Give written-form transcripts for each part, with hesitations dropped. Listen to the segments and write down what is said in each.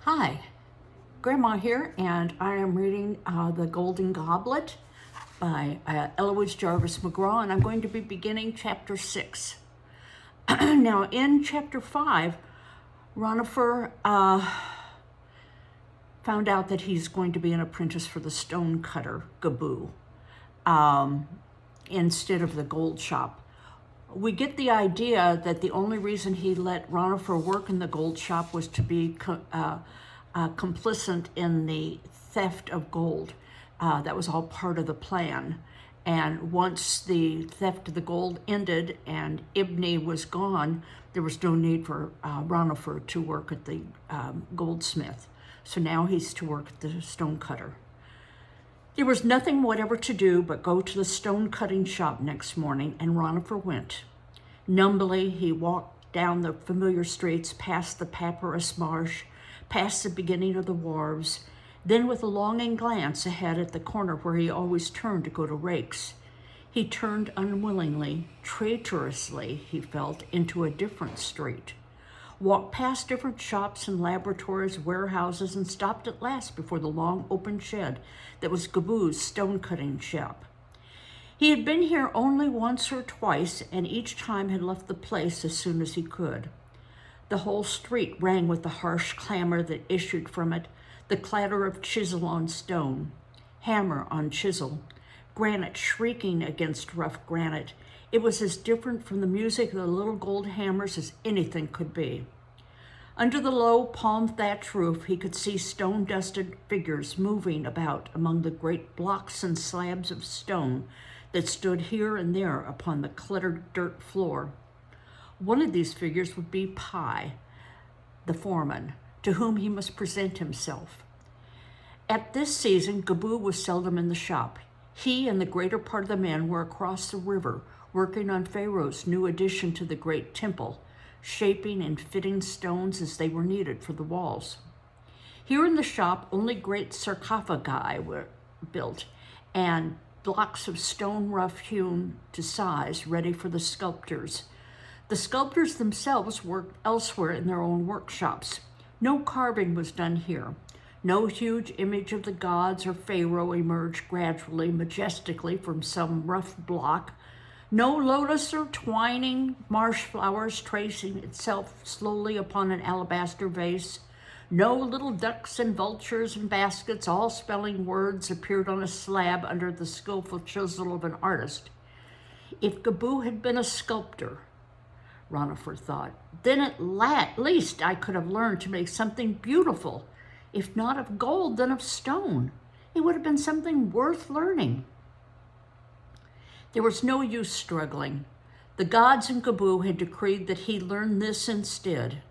Hi, Grandma here, and I am reading The Golden Goblet by Eloise Jarvis McGraw, and I'm going to be beginning chapter 6. Now, in chapter 5, Ranofer found out that he's going to be an apprentice for the stonecutter, Goblet, instead of the gold shop. We get the idea that the only reason he let Ranofer work in the gold shop was to be complicit in the theft of gold. That was all part of the plan. And once the theft of the gold ended and Ibni was gone, there was no need for Ranofer to work at the goldsmith. So now he's to work at the stonecutter. There was nothing whatever to do but go to the stone cutting shop next morning, and Ranofer went. Numbly, he walked down the familiar streets, past the papyrus marsh, past the beginning of the wharves, then with a longing glance ahead at the corner where he always turned to go to rakes. He turned unwillingly, traitorously, he felt, into a different street. Walked past different shops and laboratories, warehouses, and stopped at last before the long open shed that was Goblet's stone-cutting shop. He had been here only once or twice, and each time had left the place as soon as he could. The whole street rang with the harsh clamor that issued from it, the clatter of chisel on stone, hammer on chisel, granite shrieking against rough granite. It was as different from the music of the little gold hammers as anything could be. Under the low palm-thatched roof, he could see stone-dusted figures moving about among the great blocks and slabs of stone that stood here and there upon the cluttered dirt floor. One of these figures would be Pi, the foreman, to whom he must present himself. At this season, Goblet was seldom in the shop. He and the greater part of the men were across the river, working on Pharaoh's new addition to the great temple, shaping and fitting stones as they were needed for the walls. Here in the shop, only great sarcophagi were built, and blocks of stone rough hewn to size, ready for the sculptors. The sculptors themselves worked elsewhere in their own workshops. No carving was done here. No huge image of the gods or Pharaoh emerged gradually, majestically from some rough block. No lotus or twining marsh flowers tracing itself slowly upon an alabaster vase. No little ducks and vultures and baskets, all spelling words, appeared on a slab under the skillful chisel of an artist. If Goblet had been a sculptor, Ranofer thought, then at least I could have learned to make something beautiful, if not of gold, then of stone. It would have been something worth learning. There was no use struggling. The gods and Goblet had decreed that he learn this instead.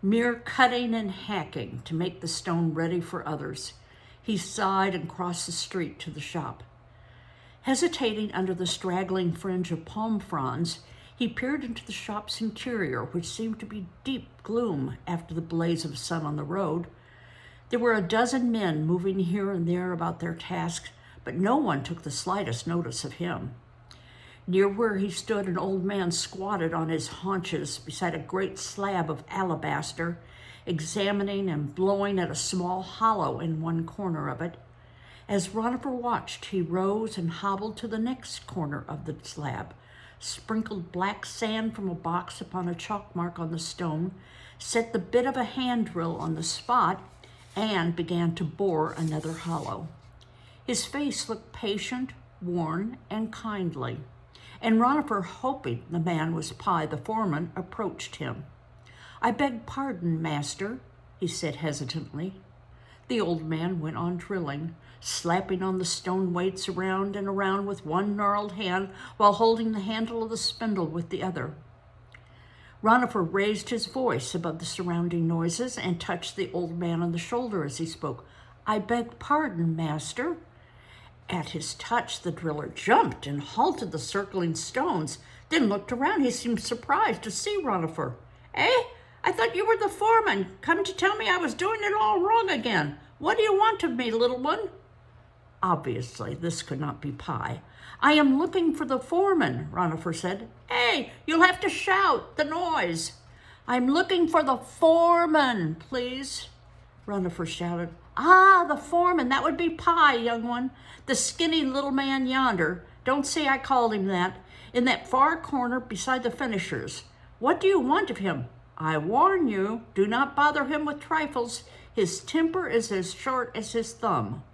Mere cutting and hacking to make the stone ready for others. He sighed and crossed the street to the shop. Hesitating under the straggling fringe of palm fronds, he peered into the shop's interior, which seemed to be deep gloom after the blaze of sun on the road. There were a dozen men moving here and there about their tasks, but no one took the slightest notice of him. Near where he stood, an old man squatted on his haunches beside a great slab of alabaster, examining and blowing at a small hollow in one corner of it. As Ranofer watched, he rose and hobbled to the next corner of the slab, sprinkled black sand from a box upon a chalk mark on the stone, set the bit of a hand drill on the spot, and began to bore another hollow. His face looked patient, worn, and kindly, and Ranofer, hoping the man was Pi the foreman, approached him. "I beg pardon, master," he said hesitantly. The old man went on drilling, slapping on the stone weights around and around with one gnarled hand while holding the handle of the spindle with the other. Ranofer raised his voice above the surrounding noises and touched the old man on the shoulder as he spoke. "I beg pardon, master." At his touch, the driller jumped and halted the circling stones, then looked around. He seemed surprised to see Ranofer. "Eh? I thought you were the foreman, come to tell me I was doing it all wrong again. What do you want of me, little one?" Obviously, this could not be Pi. "I am looking for the foreman," Ranofer said. "Hey, you'll have to shout, the noise." "I'm looking for the foreman, please." Ranofer shouted. Ah, the foreman, that would be Pie, young one. The skinny little man yonder. Don't say I called him that. In that far corner beside the finishers. What do you want of him? I warn you, do not bother him with trifles. His temper is as short as his thumb.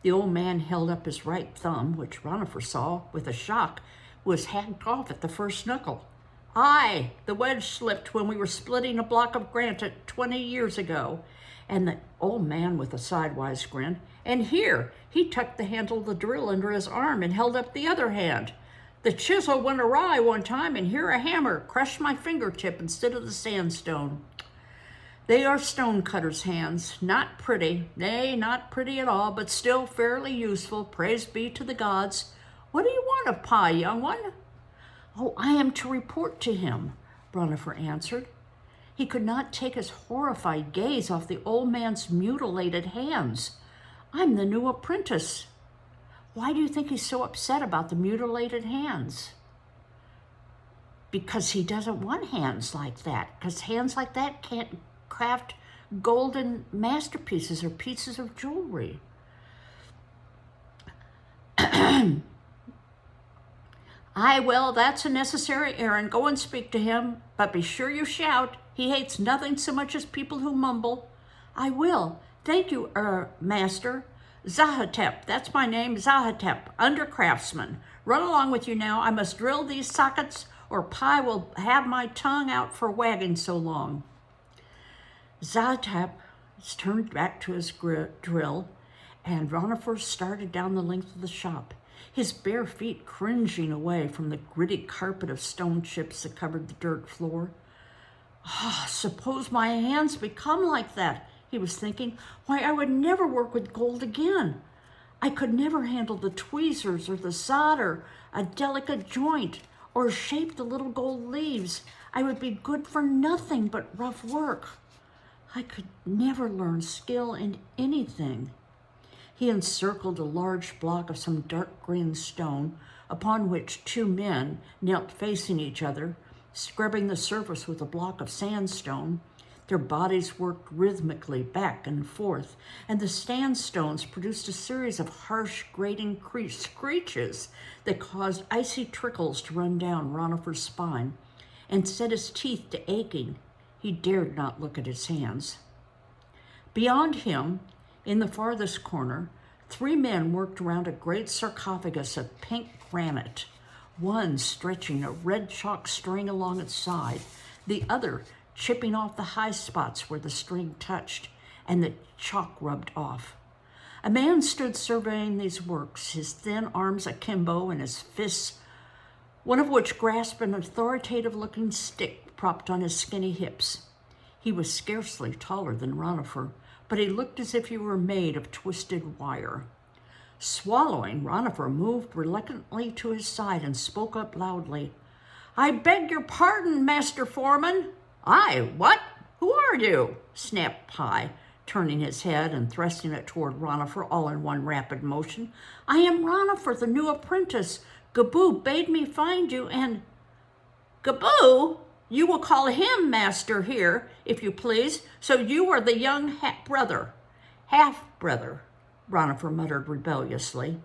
The old man held up his right thumb, which Ranofer saw, with a shock, was hacked off at the first knuckle. Aye, the wedge slipped when we were splitting a block of granite 20 years ago. And the old man with a sidewise grin. And here, he tucked the handle of the drill under his arm and held up the other hand. The chisel went awry one time, and here a hammer crushed my fingertip instead of the sandstone. They are stonecutter's hands, not pretty, nay, not pretty at all, but still fairly useful, praise be to the gods. What do you want of Pie, young one? Oh, I am to report to him, Ranofer answered. He could not take his horrified gaze off the old man's mutilated hands. I'm the new apprentice. Why do you think he's so upset about the mutilated hands? Because he doesn't want hands like that, because hands like that can't craft golden masterpieces or pieces of jewelry. Aye, well, that's a necessary errand. Go and speak to him, but be sure you shout. He hates nothing so much as people who mumble. I will. Thank you, master. Zaho, that's my name, Zaho, undercraftsman. Run along with you now. I must drill these sockets, or Pie will have my tongue out for wagging so long. Zaho turned back to his drill, and Ranofer started down the length of the shop, his bare feet cringing away from the gritty carpet of stone chips that covered the dirt floor. Ah, suppose my hands become like that, he was thinking. Why, I would never work with gold again. I could never handle the tweezers or the solder, a delicate joint, or shape the little gold leaves. I would be good for nothing but rough work. I could never learn skill in anything. He encircled a large block of some dark green stone, upon which two men knelt facing each other, scrubbing the surface with a block of sandstone. Their bodies worked rhythmically back and forth, and the sandstones produced a series of harsh, grating screeches that caused icy trickles to run down Ranofer's spine and set his teeth to aching. He dared not look at his hands. Beyond him, in the farthest corner, 3 men worked around a great sarcophagus of pink granite, one stretching a red chalk string along its side, the other chipping off the high spots where the string touched and the chalk rubbed off. A man stood surveying these works, his thin arms akimbo and his fists, one of which grasped an authoritative-looking stick propped on his skinny hips. He was scarcely taller than Ranofer, but he looked as if he were made of twisted wire. Swallowing, Ranofer moved reluctantly to his side and spoke up loudly. I beg your pardon, Master Foreman. Aye, what? Who are you? Snapped Pie, turning his head and thrusting it toward Ranofer all in one rapid motion. I am Ranofer, the new apprentice. Goblet bade me find you, and... Goblet? You will call him master here, if you please. So you are the young half-brother, Ranofer muttered rebelliously.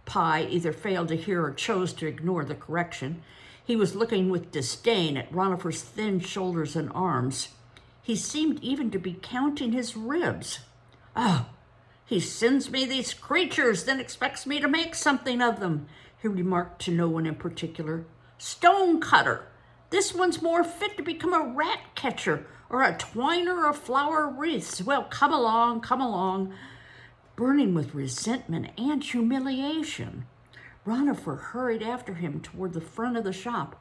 Pie either failed to hear or chose to ignore the correction. He was looking with disdain at Ranofer's thin shoulders and arms. He seemed even to be counting his ribs. Oh, he sends me these creatures, then expects me to make something of them, he remarked to no one in particular. Stonecutter. This one's more fit to become a rat catcher or a twiner of flower wreaths. Well, come along, come along. Burning with resentment and humiliation, Ranofer hurried after him toward the front of the shop.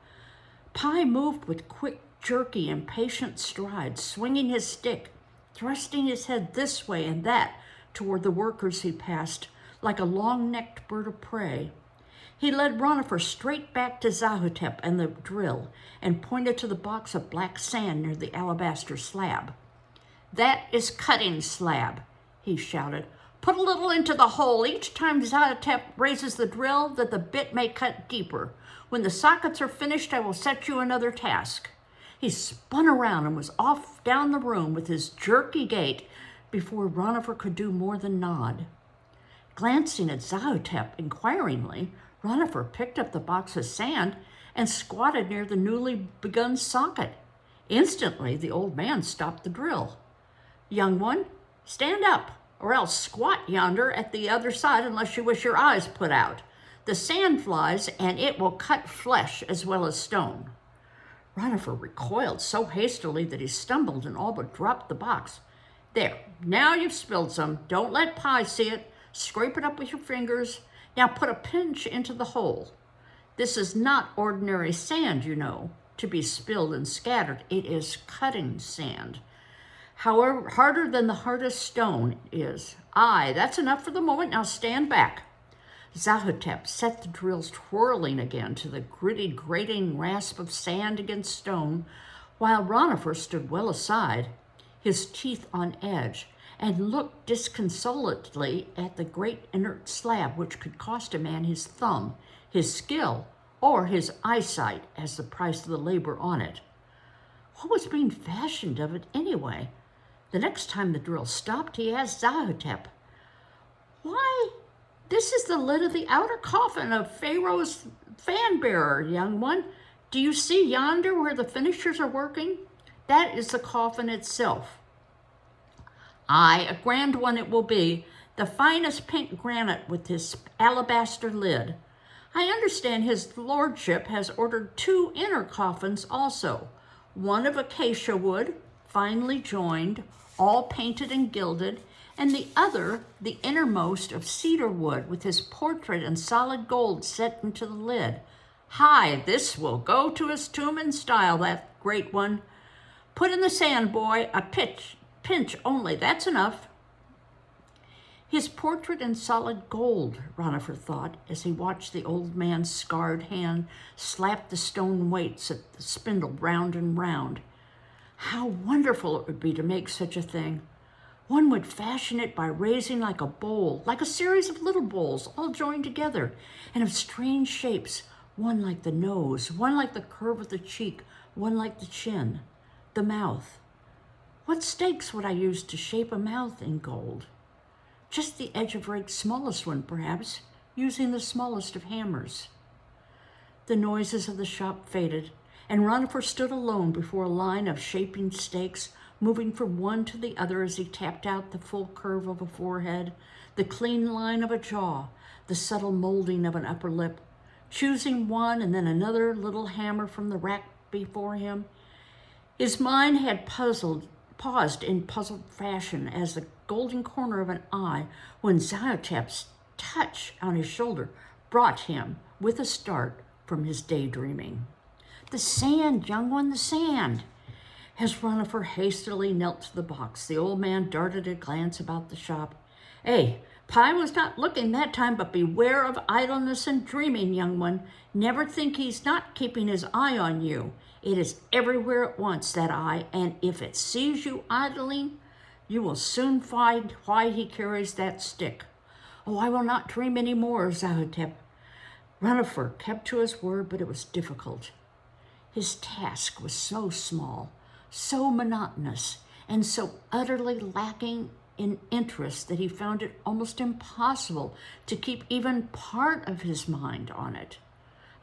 Pie moved with quick, jerky, impatient strides, swinging his stick, thrusting his head this way and that toward the workers he passed, like a long-necked bird of prey. He led Ranofer straight back to Zaho and the drill and pointed to the box of black sand near the alabaster slab. That is cutting slab, he shouted. Put a little into the hole each time Zaho raises the drill that the bit may cut deeper. When the sockets are finished, I will set you another task. He spun around and was off down the room with his jerky gait, before Ranofer could do more than nod. Glancing at Zaho inquiringly, Ranofer picked up the box of sand and squatted near the newly begun socket. Instantly, the old man stopped the drill. "Young one, stand up, or else squat yonder at the other side unless you wish your eyes put out. The sand flies, and it will cut flesh as well as stone." Ranofer recoiled so hastily that he stumbled and all but dropped the box. "There, now you've spilled some. Don't let Pie see it. Scrape it up with your fingers. Now put a pinch into the hole. This is not ordinary sand, you know, to be spilled and scattered. It is cutting sand. However, harder than the hardest stone is. Aye, that's enough for the moment. Now stand back." Zaho set the drills twirling again to the gritty, grating rasp of sand against stone, while Ranofer stood well aside, his teeth on edge, and looked disconsolately at the great inert slab which could cost a man his thumb, his skill, or his eyesight as the price of the labor on it. What was being fashioned of it anyway? The next time the drill stopped, he asked Zaho, "Why, this is the lid of the outer coffin of Pharaoh's fan-bearer, young one. Do you see yonder where the finishers are working? That is the coffin itself. Aye, a grand one it will be, the finest pink granite with his alabaster lid. I understand his lordship has ordered 2 inner coffins also, one of acacia wood, finely joined, all painted and gilded, and the other, the innermost, of cedar wood, with his portrait in solid gold set into the lid. Hi, this will go to his tomb in style, that great one. Put in the sand, boy, a pinch only, that's enough." His portrait in solid gold, Ranofer thought, as he watched the old man's scarred hand slap the stone weights at the spindle round and round. How wonderful it would be to make such a thing. One would fashion it by raising like a bowl, like a series of little bowls, all joined together, and of strange shapes, one like the nose, one like the curve of the cheek, one like the chin, the mouth. What stakes would I use to shape a mouth in gold? Just the edge of Rake's smallest one, perhaps, using the smallest of hammers. The noises of the shop faded, and Ranofer stood alone before a line of shaping stakes, moving from one to the other as he tapped out the full curve of a forehead, the clean line of a jaw, the subtle molding of an upper lip, choosing one and then another little hammer from the rack before him. His mind had paused in puzzled fashion as the golden corner of an eye when Zaho touch on his shoulder brought him, with a start, from his daydreaming. "The sand, young one, the sand." As Ranofer hastily knelt to the box, the old man darted a glance about the shop. "Hey, Pie was not looking that time, but beware of idleness and dreaming, young one. Never think he's not keeping his eye on you. It is everywhere at once, that eye, and if it sees you idling, you will soon find why he carries that stick. Oh, I will not dream any more, Zaho." Ranofer kept to his word, but it was difficult. His task was so small, so monotonous, and so utterly lacking in interest that he found it almost impossible to keep even part of his mind on it.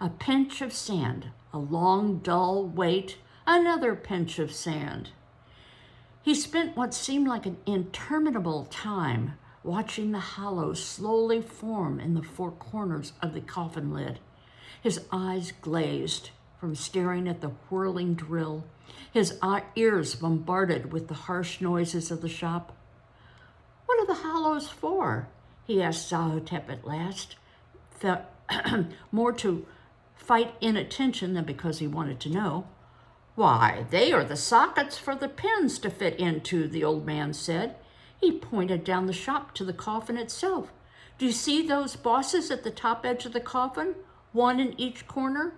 A pinch of sand, a long, dull wait, another pinch of sand. He spent what seemed like an interminable time watching the hollows slowly form in the 4 corners of the coffin lid. His eyes glazed from staring at the whirling drill, his ears bombarded with the harsh noises of the shop. "What are the hollows for?" he asked Zaho at last, more to fight inattention than because he wanted to know. "Why, they are the sockets for the pins to fit into," the old man said. He pointed down the shop to the coffin itself. "Do you see those bosses at the top edge of the coffin, one in each corner?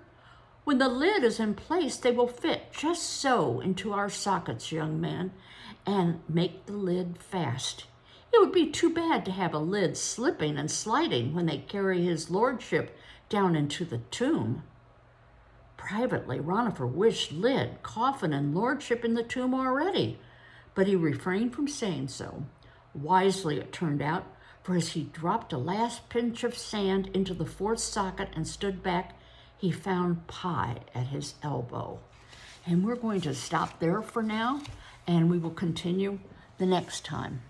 When the lid is in place, they will fit just so into our sockets, young man, and make the lid fast. It would be too bad to have a lid slipping and sliding when they carry his lordship down into the tomb." Privately, Ranofer wished lid, coffin, and lordship in the tomb already, but he refrained from saying so. Wisely, it turned out, for as he dropped a last pinch of sand into the fourth socket and stood back, he found pie at his elbow. And we're going to stop there for now, and we will continue the next time.